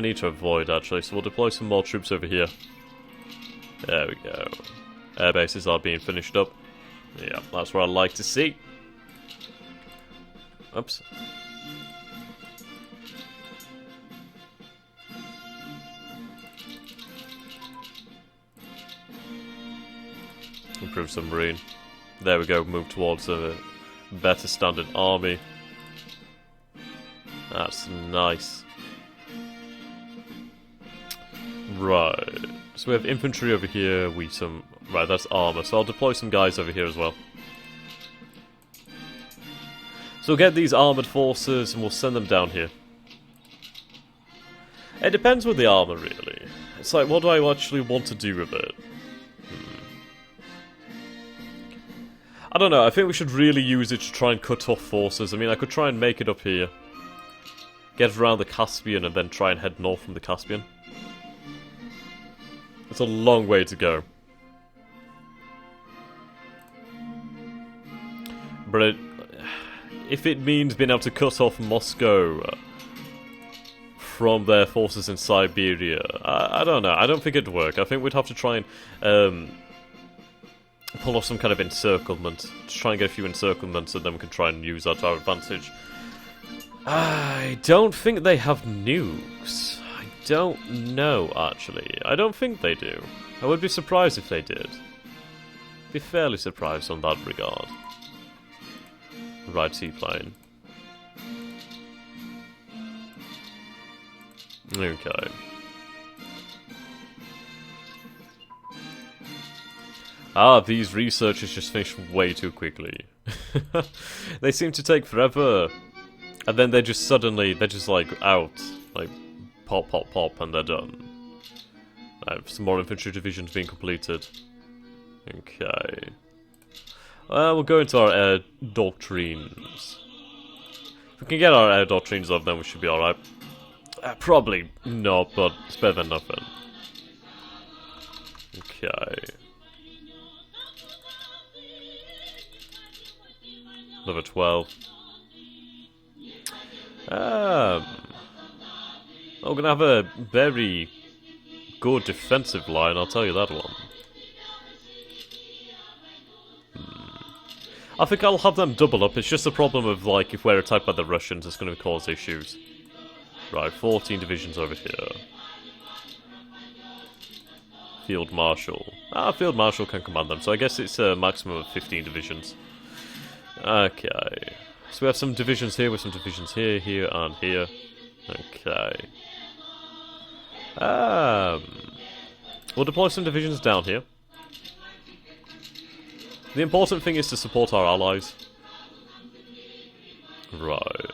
need to avoid, actually, so we'll deploy some more troops over here. There we go. Air bases are being finished up. Yeah, that's what I like to see. Oops. Improve submarine. There we go, move towards a better standard army. That's nice. Right. So we have infantry over here, right, that's armor, so I'll deploy some guys over here as well. So we'll get these armored forces and we'll send them down here. It depends with the armor, really. It's like, what do I actually want to do with it? I don't know, I think we should really use it to try and cut off forces. I mean, I could try and make it up here. Get around the Caspian and then try and head north from the Caspian. It's a long way to go. But if it means being able to cut off Moscow from their forces in Siberia, I don't know. I don't think it'd work. I think we'd have to try and pull off some kind of encirclement. To try and get a few encirclements and then we can try and use that to our advantage. I don't think they have nukes. I don't know, actually. I don't think they do. I would be surprised if they did. Be fairly surprised on that regard. Right, seaplane. Okay. Ah, these researchers just finished way too quickly. They seem to take forever. And then they're just like out. Like, pop, pop, pop, and they're done. I have some more infantry divisions being completed. Okay. We'll go into our air doctrines. If we can get our air doctrines up, then we should be alright. Probably not, but it's better than nothing. Okay. Number 12. We're gonna have a very good defensive line, I'll tell you that one. I think I'll have them double up, it's just a problem of, like, if we're attacked by the Russians, it's gonna cause issues. Right, 14 divisions over here. Field Marshal. Field Marshal can command them, so I guess it's a maximum of 15 divisions. Okay. So we have some divisions here with some divisions here, here, and here. Okay. We'll deploy some divisions down here. The important thing is to support our allies. Right.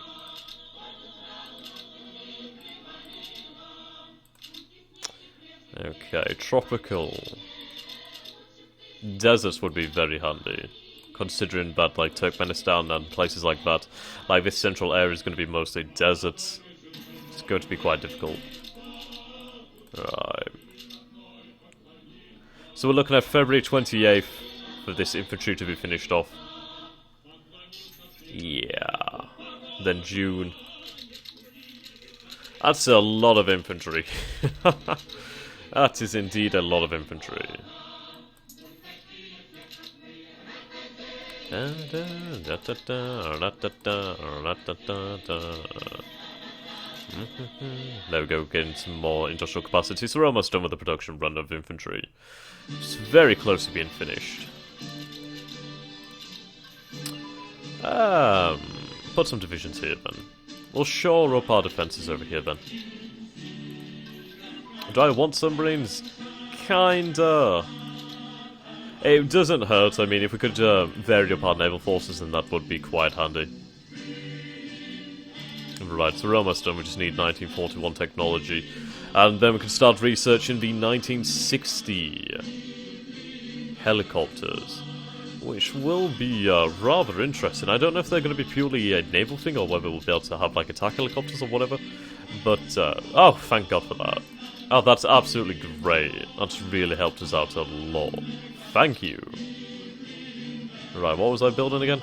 Okay, tropical. Deserts would be very handy. Considering that, like, Turkmenistan and places like that, like, this central area is going to be mostly deserts. It's going to be quite difficult. Right. So we're looking at February 28th for this infantry to be finished off. Yeah. Then June. That's a lot of infantry. That is indeed a lot of infantry. There we go, getting some more industrial capacity. So we're almost done with the production run of infantry. It's very close to being finished. Put some divisions here then. We'll shore up our defences over here then. Do I want submarines? Kinda. It doesn't hurt, I mean, if we could vary up our naval forces, then that would be quite handy. Right, so we're almost done, we just need 1941 technology. And then we can start researching the 1960 helicopters. Which will be rather interesting. I don't know if they're going to be purely a naval thing, or whether we'll be able to have, like, attack helicopters or whatever. But, oh, thank God for that. Oh, that's absolutely great. That's really helped us out a lot. Thank you. Right, what was I building again?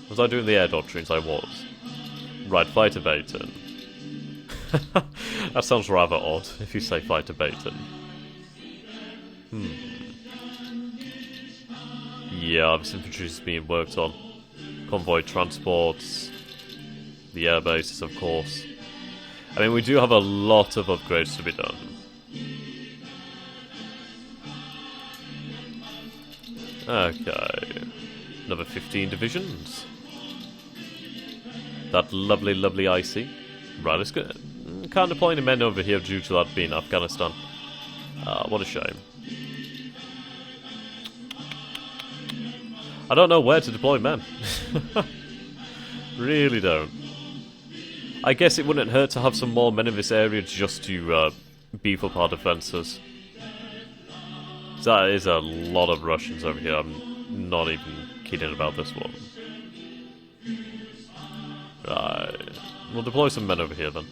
Was I doing the air doctrines? I was. Right, fighter Baton. That sounds rather odd, if you say fighter baiting. Yeah, this infantry is being worked on. Convoy transports. The air bases, of course. I mean, we do have a lot of upgrades to be done. Okay. Another 15 divisions. That lovely, lovely IC. Right, let's go. Can't deploy any men over here due to that being Afghanistan. What a shame. I don't know where to deploy men. Really don't. I guess it wouldn't hurt to have some more men in this area just to beef up our defences. That is a lot of Russians over here. I'm not even kidding about this one. Right. We'll deploy some men over here then.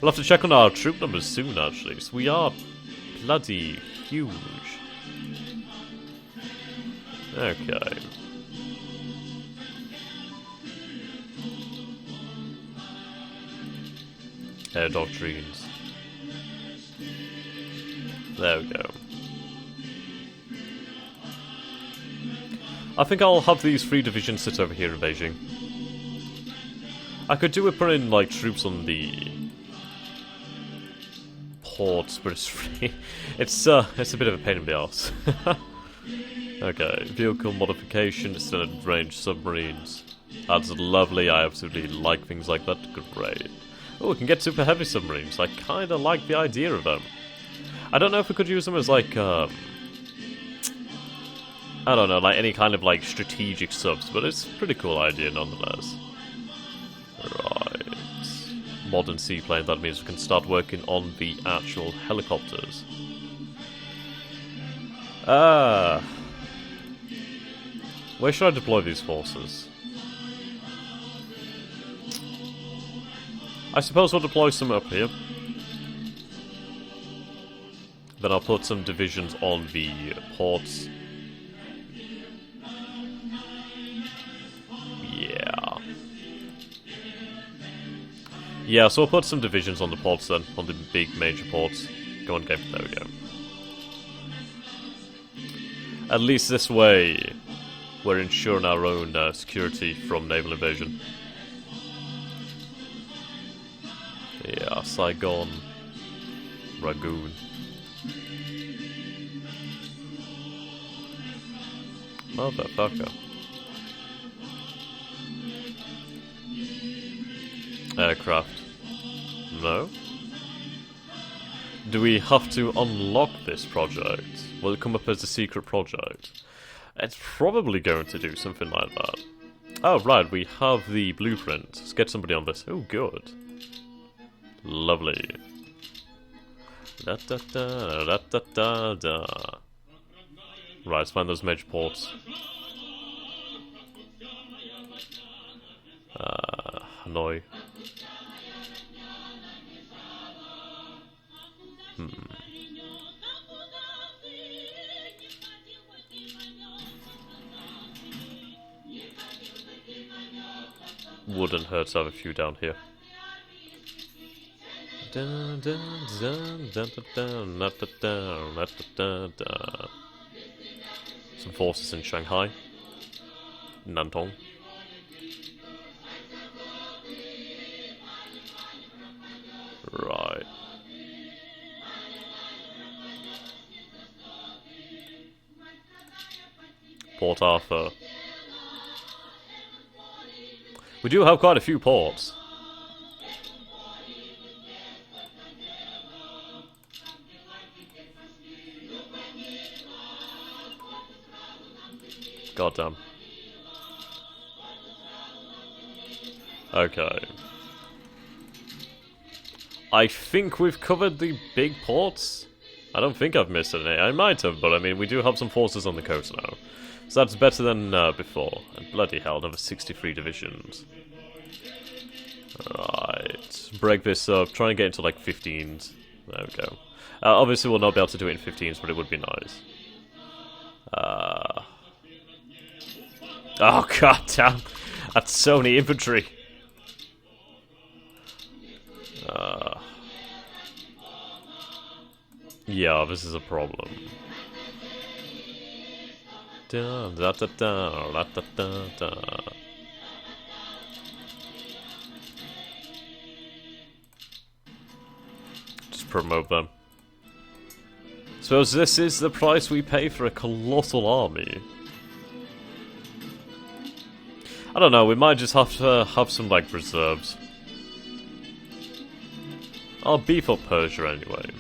We'll have to check on our troop numbers soon, actually. So we are bloody huge. Okay. Air doctrines. There we go. I think I'll have these 3 divisions sit over here in Beijing. I could do it putting like troops on the ports, but it's free. It's a bit of a pain in the arse. Okay, vehicle modification, extended range submarines. That's lovely. I absolutely like things like that. Great. Oh, we can get super heavy submarines. I kind of like the idea of them. I don't know if we could use them as like I don't know, like any kind of like strategic subs, but it's a pretty cool idea nonetheless. Right. Modern seaplane, that means we can start working on the actual helicopters. Where should I deploy these forces? I suppose we'll deploy some up here. Then I'll put some divisions on the ports. Yeah, so I'll put some divisions on the ports then, on the big major ports. Go on, game. There we go. At least this way, we're ensuring our own security from naval invasion. Yeah, Saigon, Rangoon. Motherfucker. Aircraft. No? Do we have to unlock this project? Will it come up as a secret project? It's probably going to do something like that. Oh, right, we have the blueprint. Let's get somebody on this. Oh, good. Lovely. Da da da da da da da. Right, let's find those major ports. Hanoi. Wouldn't hurt to have a few down here. Some forces in Shanghai. Nantong. Right. Port Arthur. We do have quite a few ports. Goddamn. Okay. I think we've covered the big ports. I don't think I've missed any. I might have, but I mean, we do have some forces on the coast now. So that's better than before. And bloody hell, another 63 divisions. Right. Break this up. Try and get into like 15s. There we go. Obviously, we'll not be able to do it in 15s, but it would be nice. Oh, god damn. That's so many infantry. Yeah, this is a problem. Da, da, da, da, da, da, da, da. Just promote them. Suppose this is the price we pay for a colossal army. I don't know, we might just have to have some, like, reserves. I'll beef up Persia anyway.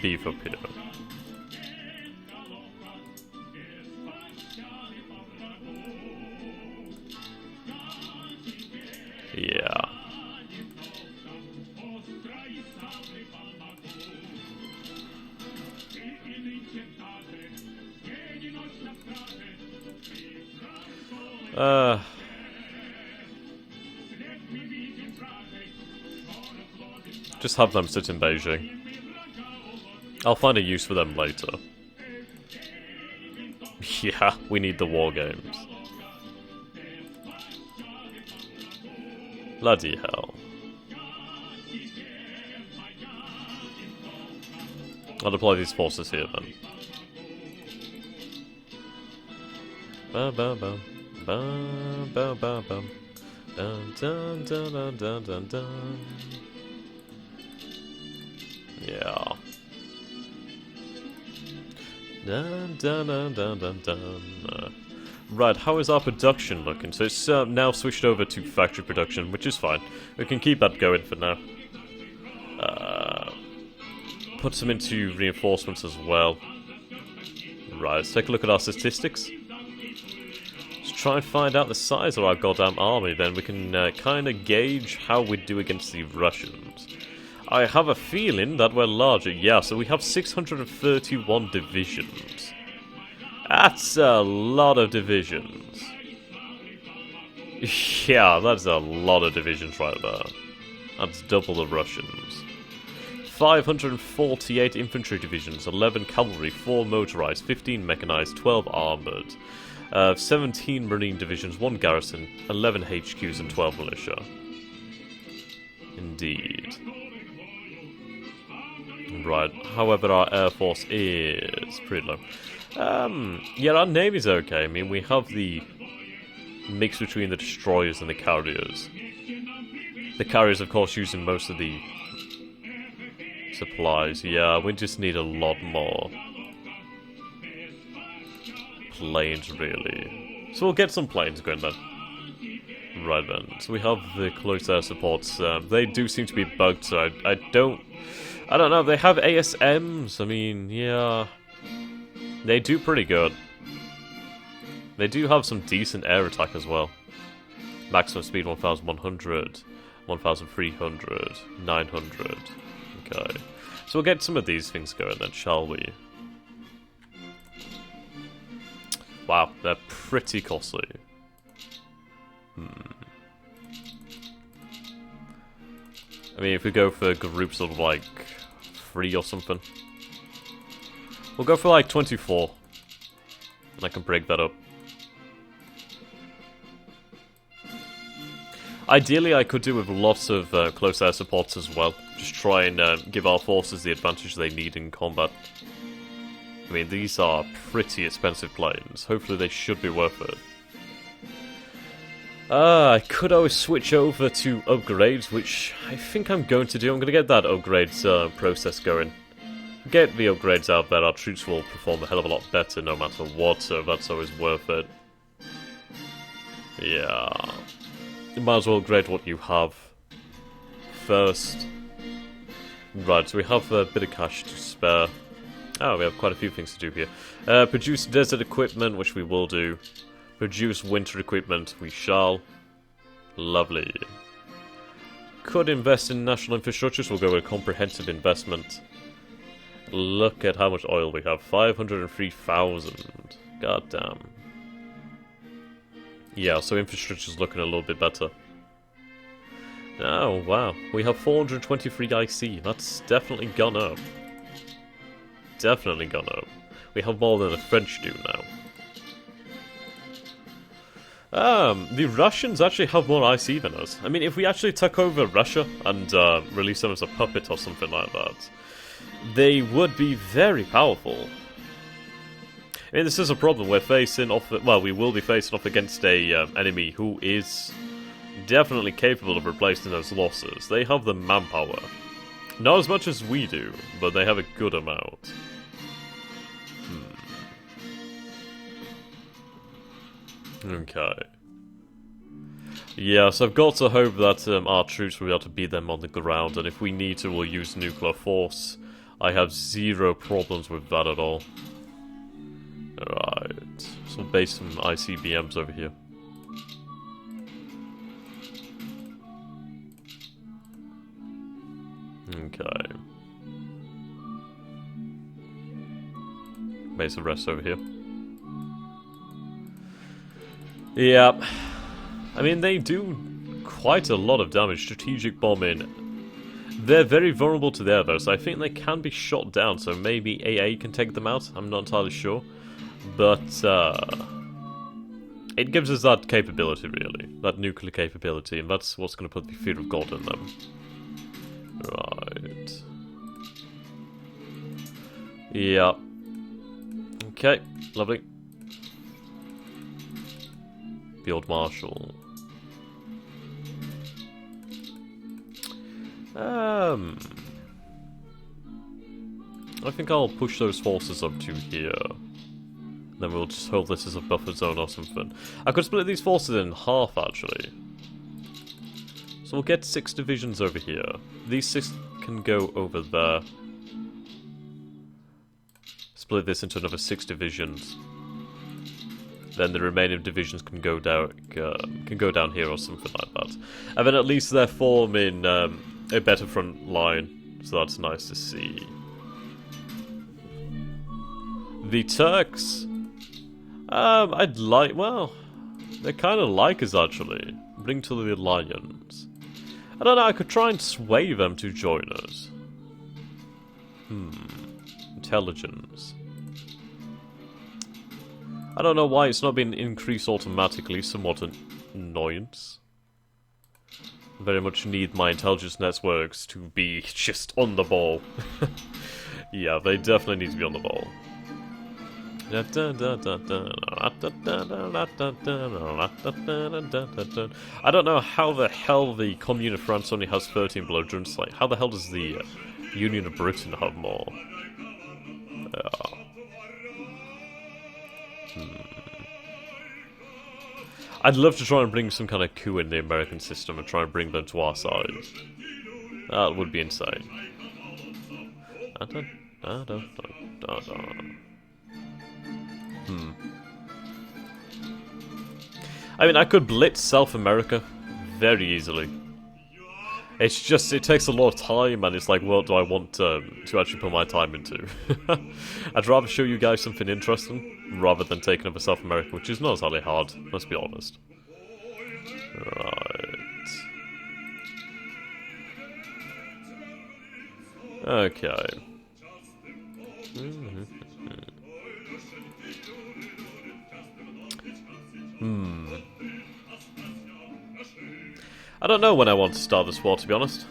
Beef up here. Yeah. Just have them sit in Beijing. I'll find a use for them later. Yeah, we need the war games. Bloody hell. I'll deploy these forces here then. Ba ba ba ba ba ba ba. Dun dun dun dun dun dun dun. Yeah. Dun dun dun dun dun dun. Right, how is our production looking? So it's now switched over to factory production, which is fine. We can keep that going for now. Put some into reinforcements as well. Right, let's take a look at our statistics. Let's try and find out the size of our goddamn army, then we can kind of gauge how we do against the Russians. I have a feeling that we're larger. Yeah, so we have 631 divisions. That's a lot of divisions. Yeah, that's a lot of divisions right there. That's double the Russians. 548 infantry divisions, 11 cavalry, 4 motorized, 15 mechanized, 12 armored. 17 marine divisions, 1 garrison, 11 HQs and 12 militia. Indeed. Right, however our air force is pretty low. Yeah, our navy's okay. I mean, we have the mix between the destroyers and the carriers. The carriers, of course, using most of the supplies. Yeah, we just need a lot more planes, really. So we'll get some planes going then. Right then, so we have the close air supports. They do seem to be bugged, so I don't know, they have ASMs, I mean, yeah. They do pretty good. They do have some decent air attack as well. Maximum speed 1100, 1300, 900. Okay. So we'll get some of these things going then, shall we? Wow, they're pretty costly. I mean, if we go for groups of like 3 or something. We'll go for like 24. And I can break that up. Ideally, I could do with lots of close air supports as well. Just try and give our forces the advantage they need in combat. I mean, these are pretty expensive planes. Hopefully they should be worth it. I could always switch over to upgrades, which I think I'm going to do. I'm going to get that upgrades process going. Get the upgrades out there, our troops will perform a hell of a lot better no matter what, so that's always worth it. Yeah. You might as well upgrade what you have first. Right, so we have a bit of cash to spare. Oh, we have quite a few things to do here. Produce desert equipment, which we will do. Produce winter equipment, we shall. Lovely. Could invest in national infrastructure, so we'll go with comprehensive investment. Look at how much oil we have. 503,000. God damn. Yeah, so infrastructure's looking a little bit better. Oh, wow. We have 423 IC. That's definitely gone up. Definitely gone up. We have more than the French do now. The Russians actually have more IC than us. I mean, if we actually took over Russia and released them as a puppet or something like that, they would be very powerful. I mean, this is a problem. We're facing off... Well, we will be facing off against a enemy who is definitely capable of replacing those losses. They have the manpower. Not as much as we do, but they have a good amount. Okay. Yes, I've got to hope that our troops will be able to beat them on the ground, and if we need to, we'll use nuclear force. I have zero problems with that at all. Alright, so we'll base some ICBMs over here. Okay. Base the rest over here. Yeah, I mean, they do quite a lot of damage. Strategic bombing. They're very vulnerable to there, though, so I think they can be shot down, so maybe AA can take them out. I'm not entirely sure. But, it gives us that capability, really. That nuclear capability, and that's what's going to put the fear of God in them. Right. Yeah. Okay, lovely. Field Marshal. I think I'll push those forces up to here. Then we'll just hold this as a buffer zone or something. I could split these forces in half, actually. So we'll get 6 divisions over here. These 6 can go over there. Split this into another 6 divisions. Then the remaining divisions can go down here or something like that. And then at least they're forming a better front line, so that's nice to see. The Turks, I'd like, well, they kind of like us actually. Bring to the alliance. I don't know, I could try and sway them to join us. Intelligence. I don't know why it's not been increased automatically, somewhat an annoyance. Very much need my intelligence networks to be just on the ball. Yeah, they definitely need to be on the ball. I don't know how the hell the Commune of France only has 13 belligerents. Like, how the hell does the Union of Britain have more? I'd love to try and bring some kind of coup in the American system and try and bring them to our side. That would be insane. I mean, I could blitz South America very easily. It's just, it takes a lot of time, and it's like, what do I want to actually put my time into? I'd rather show you guys something interesting, rather than taking over South America, which is not entirely hard, let's be honest. Right. Okay. I don't know when I want to start this war, to be honest.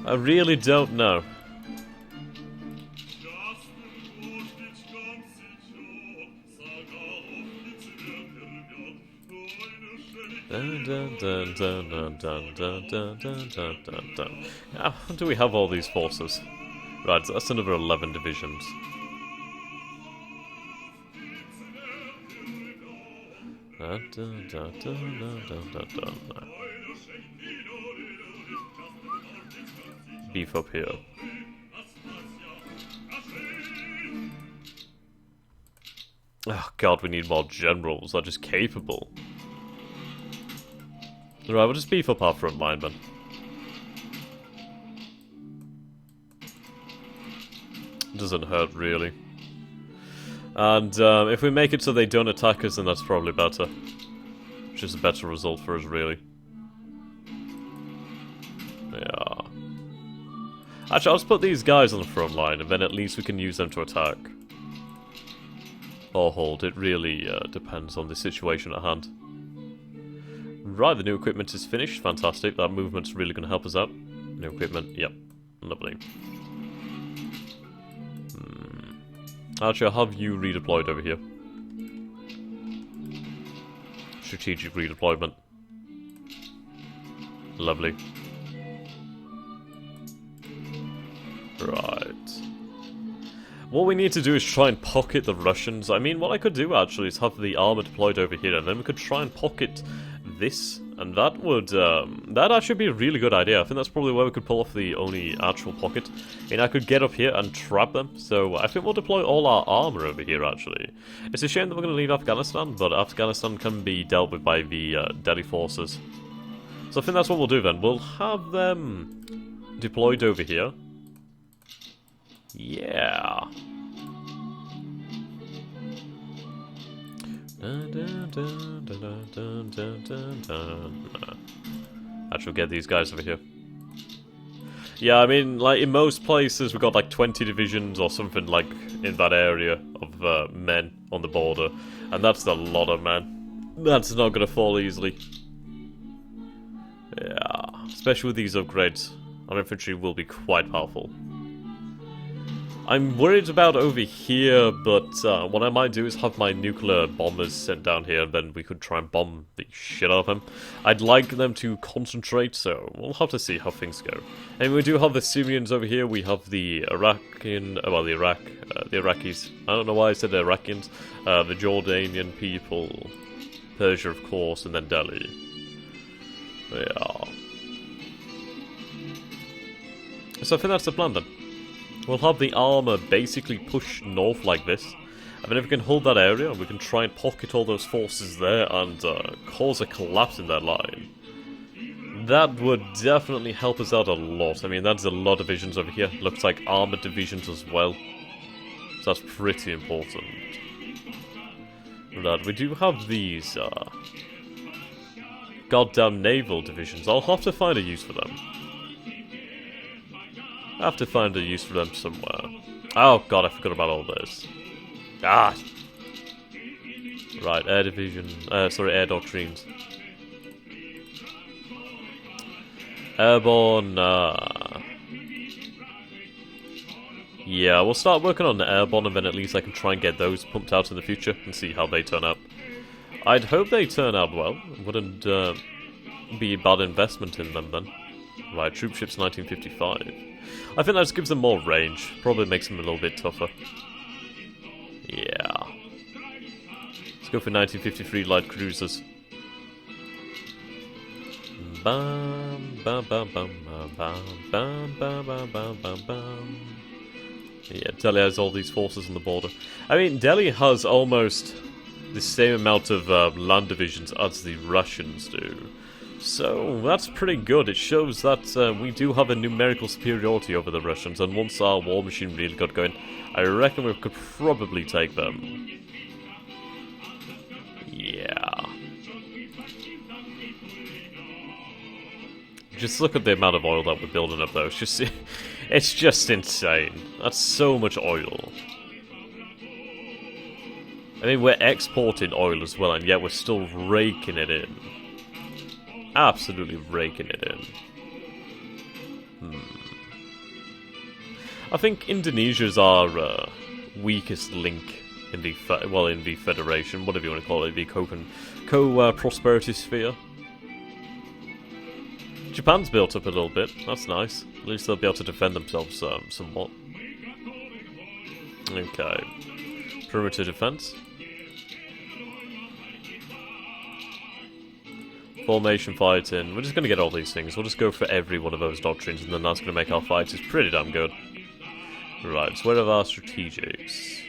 I really don't know. How do we have all these forces? Right, so that's another 11 divisions. Beef up here. Oh god, we need more generals that are just capable. Right, we'll just beef up our front line then. Doesn't hurt really. And if we make it so they don't attack us, then that's probably better. Which is a better result for us, really. Yeah. Actually, I'll just put these guys on the front line, and then at least we can use them to attack. Or hold. It really depends on the situation at hand. Right, the new equipment is finished. Fantastic. That movement's really going to help us out. New equipment. Yep. Lovely. Actually, I'll have you redeployed over here. Strategic redeployment. Lovely. Right. What we need to do is try and pocket the Russians. I mean, what I could do actually is have the armor deployed over here, and then we could try and pocket this, and that would, that actually be a really good idea. I think that's probably where we could pull off the only actual pocket. I mean, I could get up here and trap them, so I think we'll deploy all our armor over here, actually. It's a shame that we're going to leave Afghanistan, but Afghanistan can be dealt with by the Delhi forces. So I think that's what we'll do then. We'll have them deployed over here. Yeah. Actually, get these guys over here. Yeah, I mean, like, in most places we've got like 20 divisions or something like in that area of men on the border. And that's a lot of men. That's not going to fall easily. Yeah, especially with these upgrades. Our infantry will be quite powerful. I'm worried about over here, but what I might do is have my nuclear bombers sent down here, and then we could try and bomb the shit out of them. I'd like them to concentrate, so we'll have to see how things go. And we do have the Syrians over here. We have the Iraqis. I don't know why I said Iraqians. The Jordanian people, Persia, of course, and then Delhi. Yeah. So I think that's the plan then. We'll have the armor basically push north like this, and then if we can hold that area, we can try and pocket all those forces there and cause a collapse in that line. That would definitely help us out a lot. I mean, that's a lot of divisions over here. Looks like armored divisions as well. So that's pretty important. Right, we do have these goddamn naval divisions. I'll have to find a use for them. I have to find a use for them somewhere. Oh god, I forgot about all this. Ah! Right, air division. Air doctrines. Airborne, yeah, we'll start working on the airborne, and then at least I can try and get those pumped out in the future and see how they turn out. I'd hope they turn out well. Wouldn't be a bad investment in them then. Right, troop ships 1955. I think that just gives them more range. Probably makes them a little bit tougher. Yeah. Let's go for 1953 light cruisers. Bam, bam, bam, bam, bam, bam, bam, bam, bam, bam, bam. Yeah, Delhi has all these forces on the border. I mean, Delhi has almost the same amount of land divisions as the Russians do. So, that's pretty good. It shows that we do have a numerical superiority over the Russians, and once our war machine really got going, I reckon we could probably take them. Yeah. Just look at the amount of oil that we're building up, though. It's just insane. That's so much oil. I mean, we're exporting oil as well, and yet we're still raking it in. Absolutely raking it in. I think Indonesia's our weakest link in the Federation, whatever you want to call it, the co-prosperity sphere. Japan's built up a little bit. That's nice. At least they'll be able to defend themselves somewhat. Okay. Perimeter defense. Formation fighting. We're just going to get all these things. We'll just go for every one of those doctrines, and then that's going to make our fighters pretty damn good. Right, so where are our strategics?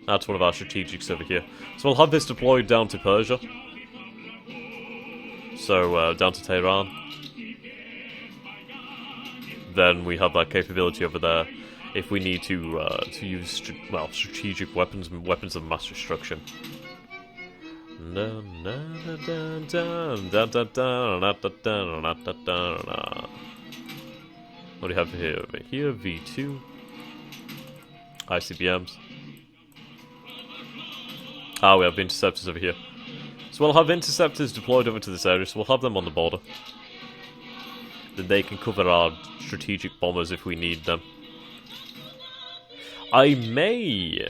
That's one of our strategics over here. So we'll have this deployed down to Persia. So, down to Tehran. Then we have that capability over there. if we need to use strategic weapons and weapons of mass destruction. What do we have here? Over here, V2 ICBMs. Ah, we have interceptors over here. So we'll have interceptors deployed over to this area, so we'll have them on the border. Then they can cover our strategic bombers if we need them. I may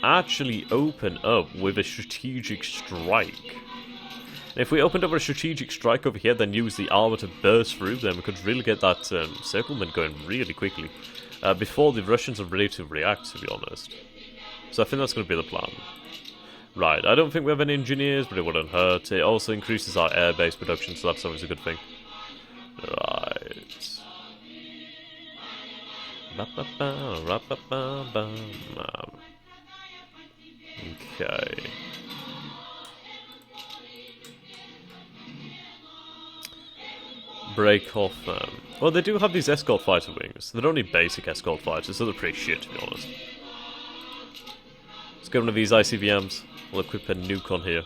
actually open up with a strategic strike. And if we opened up a strategic strike over here, then use the armor to burst through, then we could really get that circlement going really quickly. Before the Russians are ready to react, to be honest. So I think that's going to be the plan. Right, I don't think we have any engineers, but it wouldn't hurt. It also increases our air-based production, so that's always a good thing. Right. Okay. Break off them. Well, they do have these escort fighter wings. They're only basic escort fighters, so they're pretty shit, to be honest. Let's get one of these ICBMs. We'll equip a nuke on here.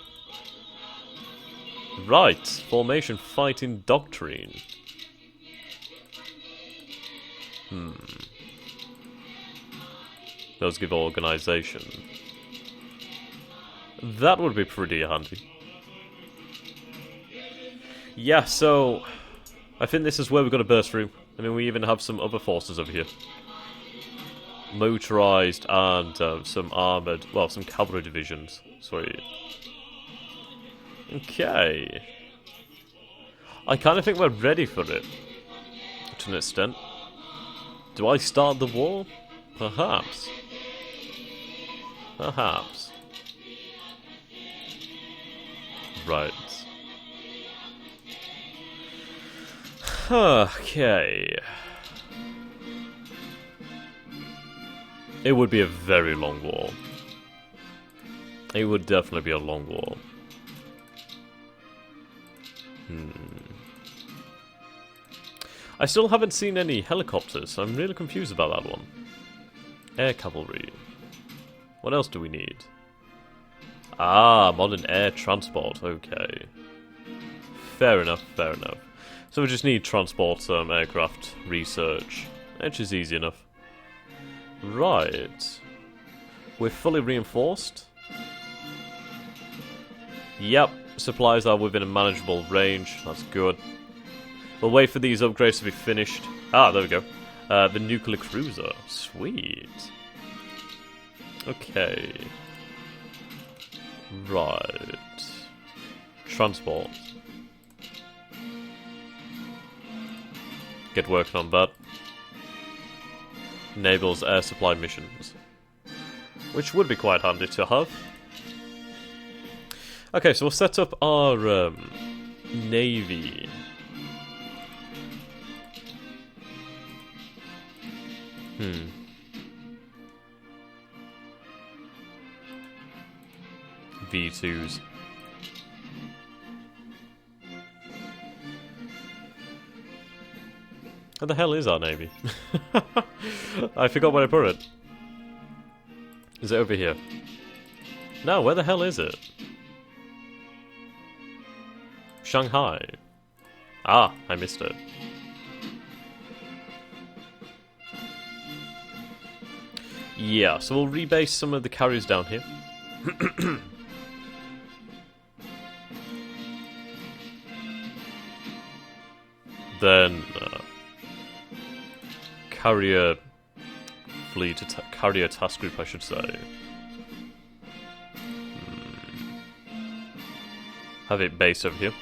Right, formation fighting doctrine. Those give organization. That would be pretty handy. Yeah, so I think this is where we're going to burst through. I mean, we even have some other forces over here. Motorized and some armored, well, some cavalry divisions. Sweet. Okay. I kind of think we're ready for it, to an extent. Do I start the war? Perhaps. Perhaps. Right. Okay. It would be a very long war. It would definitely be a long war. I still haven't seen any helicopters, so I'm really confused about that one. Air cavalry. What else do we need? Ah, modern air transport. Okay. Fair enough, fair enough. So we just need transport aircraft research, which is easy enough. Right. We're fully reinforced. Yep, supplies are within a manageable range. That's good. We'll wait for these upgrades to be finished. Ah, there we go. The nuclear cruiser. Sweet. Okay. Right. Transport. Get working on that. Enables air supply missions. Which would be quite handy to have. Okay, so we'll set up our navy. V2s. Where the hell is our navy? I forgot where I put it. Is it over here? No, where the hell is it? Shanghai. Ah, I missed it. Yeah, so we'll rebase some of the carriers down here. Then carrier fleet, carrier task group, I should say. Have it based over here.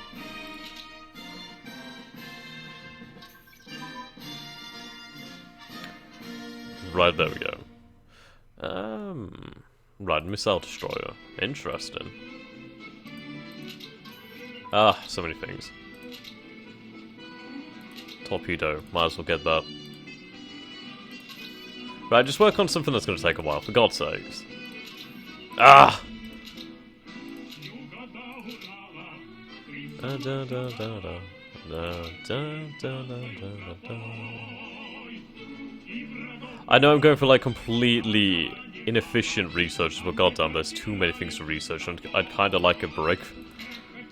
Right, there we go. Right, missile destroyer. Interesting. Ah, so many things. Torpedo. Might as well get that. Right, just work on something that's going to take a while, for God's sakes. Ah! I know I'm going for like completely inefficient research, but goddamn, there's too many things to research, and I'd kind of like a break.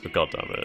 But goddamn it.